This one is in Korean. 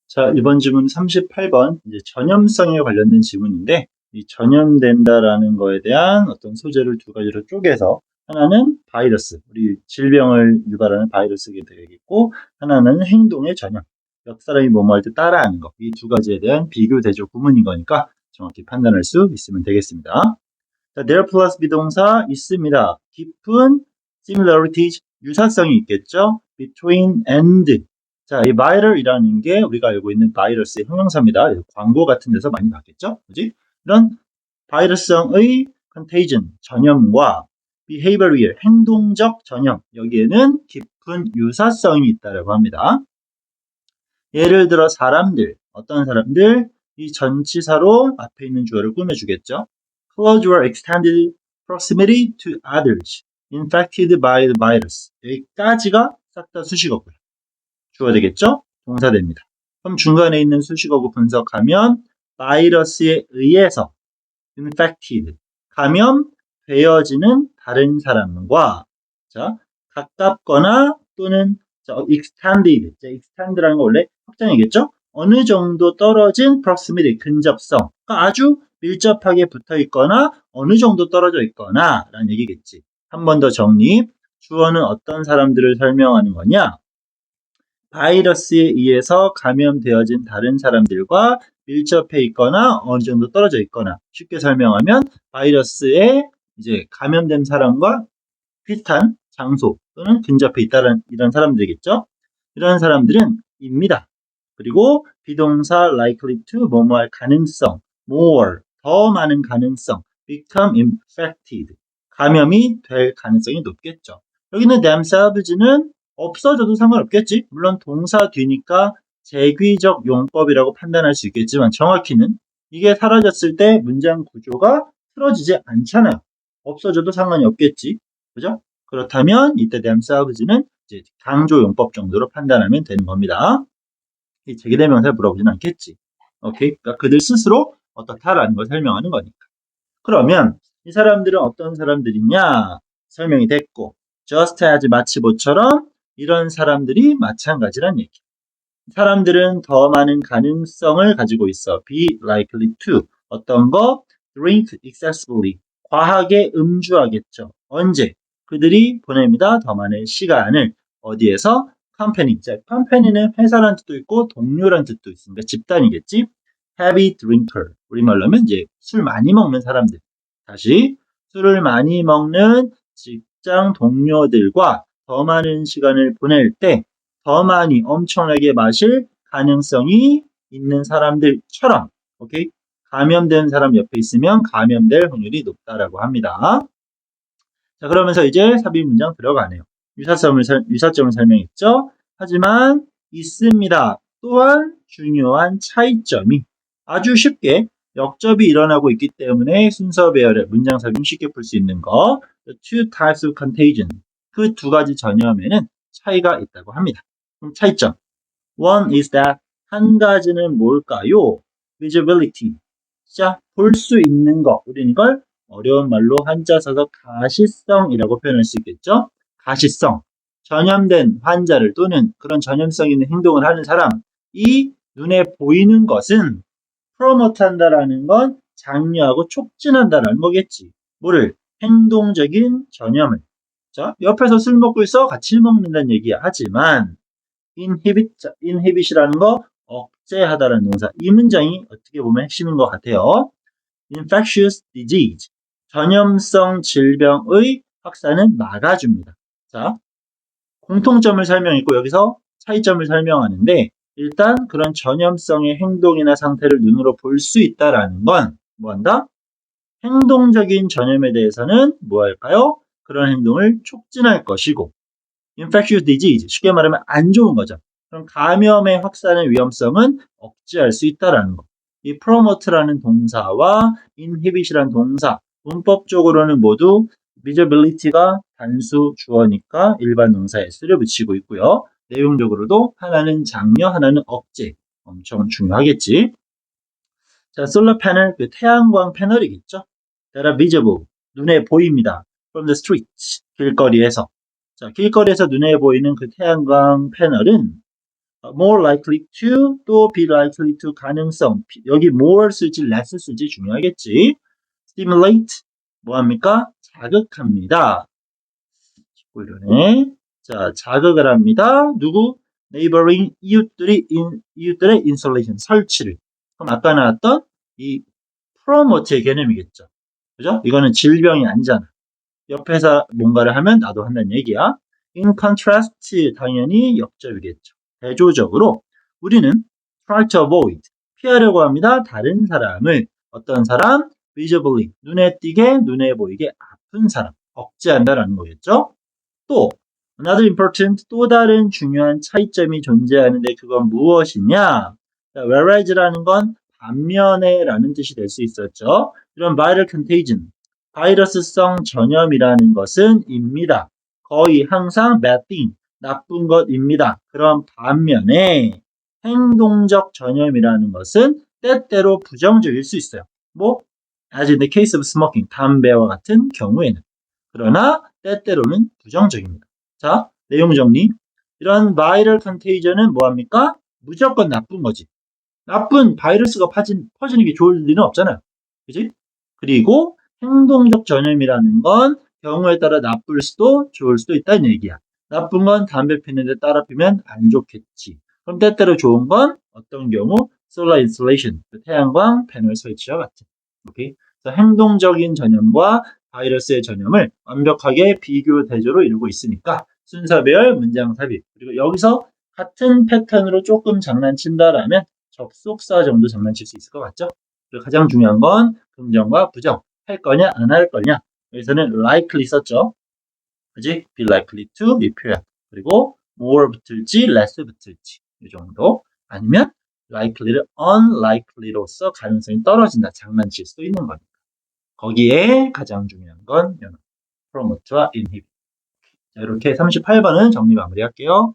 자, 이번 질문 38번, 이제 전염성에 관련된 지문인데, 이 전염된다라는 거에 대한 어떤 소재를 두 가지로 쪼개서, 하나는 바이러스, 우리 질병을 유발하는 바이러스가 되겠고, 하나는 행동의 전염, 옆 사람이 뭐뭐 할 때 따라하는 거, 이 두 가지에 대한 비교 대조 구문인 거니까 정확히 판단할 수 있으면 되겠습니다. 자, there plus 비동사 있습니다. 깊은 similarities, 유사성이 있겠죠? between and. 자, 이 viral이라는 게 우리가 알고 있는 바이러스의 형용사입니다. 광고 같은 데서 많이 봤겠죠? 그지? 이런 바이러스성의 contagion, 전염과 behavioral, 행동적 전염, 여기에는 깊은 유사성이 있다고 합니다. 예를 들어 사람들, 어떤 사람들, 이 전치사로 앞에 있는 주어를 꾸며주겠죠. Close or extended proximity to others infected by the virus. 여기까지가 싹 다 수식어고요. 주어 되겠죠? 동사 됩니다. 그럼 중간에 있는 수식어구 분석하면 바이러스에 의해서 infected, 감염되어지는 다른 사람과 자, 가깝거나 또는 extended, extend라는 거 원래 확장이겠죠? 어느 정도 떨어진 proximity, 근접성, 그러니까 아주 밀접하게 붙어 있거나 어느 정도 떨어져 있거나 라는 얘기겠지. 한 번 더 정리. 주어는 어떤 사람들을 설명하는 거냐? 바이러스에 의해서 감염되어진 다른 사람들과 밀접해 있거나 어느 정도 떨어져 있거나, 쉽게 설명하면 바이러스에 이제 감염된 사람과 비슷한 장소 또는 근접해 있다는 이런 사람들이겠죠. 이런 사람들은 입니다. 그리고 비동사 likely to 뭐뭐 할 가능성, more 더 많은 가능성, become infected 감염이 될 가능성이 높겠죠. 여기는 themselves는 없어져도 상관없겠지. 물론 동사 뒤니까 재귀적 용법이라고 판단할 수 있겠지만 정확히는 이게 사라졌을 때 문장 구조가 틀어지지 않잖아요. 없어져도 상관이 없겠지. 그죠? 그렇다면 이때 themselves는 이제 강조 용법 정도로 판단하면 되는 겁니다. 이 제기대명사를 물어보진 않겠지. 오케이? 그러니까 그들 스스로 어떻다라는 걸 설명하는 거니까. 그러면 이 사람들은 어떤 사람들이냐? 설명이 됐고, just as 마치 뭐처럼 이런 사람들이 마찬가지란 얘기. 사람들은 더 많은 가능성을 가지고 있어. be likely to. 어떤 거? drink excessively. 과하게 음주하겠죠. 언제? 그들이 보냅니다. 더 많은 시간을. 어디에서? company. 자, company는 회사란 뜻도 있고 동료란 뜻도 있습니다. 집단이겠지? heavy drinker. 우리말로 하면 이제 술 많이 먹는 사람들. 다시 술을 많이 먹는 직장 동료들과 더 많은 시간을 보낼 때 더 많이 엄청나게 마실 가능성이 있는 사람들처럼, 오케이? 감염된 사람 옆에 있으면 감염될 확률이 높다라고 합니다. 자, 그러면서 이제 삽입 문장 들어가네요. 유사점을 설명했죠. 하지만 있습니다. 또한 중요한 차이점이 아주 쉽게 역접이 일어나고 있기 때문에 순서 배열의 문장 삽입 쉽게 풀 수 있는 거. The two types of contagion. 그 두 가지 전염에는 차이가 있다고 합니다. 그럼 차이점. One is that 한 가지는 뭘까요? visibility. 자, 볼 수 있는 거. 우리는 이걸 어려운 말로 한자 써서 가시성이라고 표현할 수 있겠죠? 가시성. 전염된 환자를 또는 그런 전염성 있는 행동을 하는 사람. 이 눈에 보이는 것은 프로모트 한다라는 건 장려하고 촉진한다라는 거겠지. 뭐를? 행동적인 전염을. 자, 옆에서 술 먹고 있어 같이 먹는다는 얘기야. 하지만 inhibit이라는 거 억제하다라는 동사. 이 문장이 어떻게 보면 핵심인 것 같아요. infectious disease. 전염성 질병의 확산은 막아줍니다. 자, 공통점을 설명했고 여기서 차이점을 설명하는데 일단 그런 전염성의 행동이나 상태를 눈으로 볼 수 있다라는 건 뭐한다? 행동적인 전염에 대해서는 뭐 할까요? 그런 행동을 촉진할 것이고 infectious disease, 쉽게 말하면 안 좋은 거죠. 그럼 감염의 확산의 위험성은 억제할 수 있다라는 거. 이 promote라는 동사와 inhibit이라는 동사, 문법적으로는 모두 visibility가 단수 주어니까 일반 동사 s를 붙이고 있고요. 내용적으로도 하나는 장려, 하나는 억제. 엄청 중요하겠지. 자, solar panel, 그 태양광 패널이겠죠. that are visible, 눈에 보입니다. from the streets, 길거리에서. 자, 길거리에서 눈에 보이는 그 태양광 패널은 more likely to 또 be likely to 가능성 여기 more 쓸지 less 쓸지 중요하겠지. stimulate 뭐합니까? 자극합니다. 19년에 자 자극을 합니다. 누구? neighboring 이웃들의 installation 설치를. 그럼 아까 나왔던 이 promote의 개념이겠죠. 그죠? 이거는 질병이 아니잖아. 옆에서 뭔가를 하면 나도 한다는 얘기야. In contrast, 당연히 역접이겠죠. 대조적으로 우리는 try to avoid, 피하려고 합니다. 다른 사람을, 어떤 사람? visibly, 눈에 띄게, 눈에 보이게 아픈 사람, 억제한다라는 거겠죠. 또 another important, 또 다른 중요한 차이점이 존재하는데 그건 무엇이냐? whereas라는 건 반면에라는 뜻이 될 수 있었죠. 이런 viral contagion, 바이러스성 전염이라는 것은 입니다. 거의 항상 bad thing, 나쁜 것입니다. 그런 반면에 행동적 전염이라는 것은 때때로 부정적일 수 있어요. 뭐 as in the case of smoking, 담배와 같은 경우에는. 그러나 때때로는 부정적입니다. 자, 내용 정리. 이런 바이럴 컨테이전은 뭐합니까? 무조건 나쁜 거지. 나쁜 바이러스가 퍼지는 게 좋을 리는 없잖아요. 그지? 그리고 행동적 전염이라는 건 경우에 따라 나쁠 수도 좋을 수도 있다는 얘기야. 나쁜 건 담배 피는데 따라 피면 안 좋겠지. 그럼 때때로 좋은 건 어떤 경우? solar insolation, 태양광 패널 설치와 같은. 오케이? 그래서 행동적인 전염과 바이러스의 전염을 완벽하게 비교 대조로 이루고 있으니까 순서배열, 문장 삽입. 그리고 여기서 같은 패턴으로 조금 장난친다라면 접속사 정도 장난칠 수 있을 것 같죠? 그리고 가장 중요한 건 긍정과 부정. 할 거냐, 안 할 거냐. 여기서는 likely 썼죠. 그지? be likely to 이 표현. 그리고 more 붙을지, less 붙을지. 이 정도. 아니면 likely를 unlikely로서 가능성이 떨어진다. 장난칠 수도 있는 거니까. 거기에 가장 중요한 건 promote와 inhibit. 자, 이렇게 38번은 정리 마무리할게요.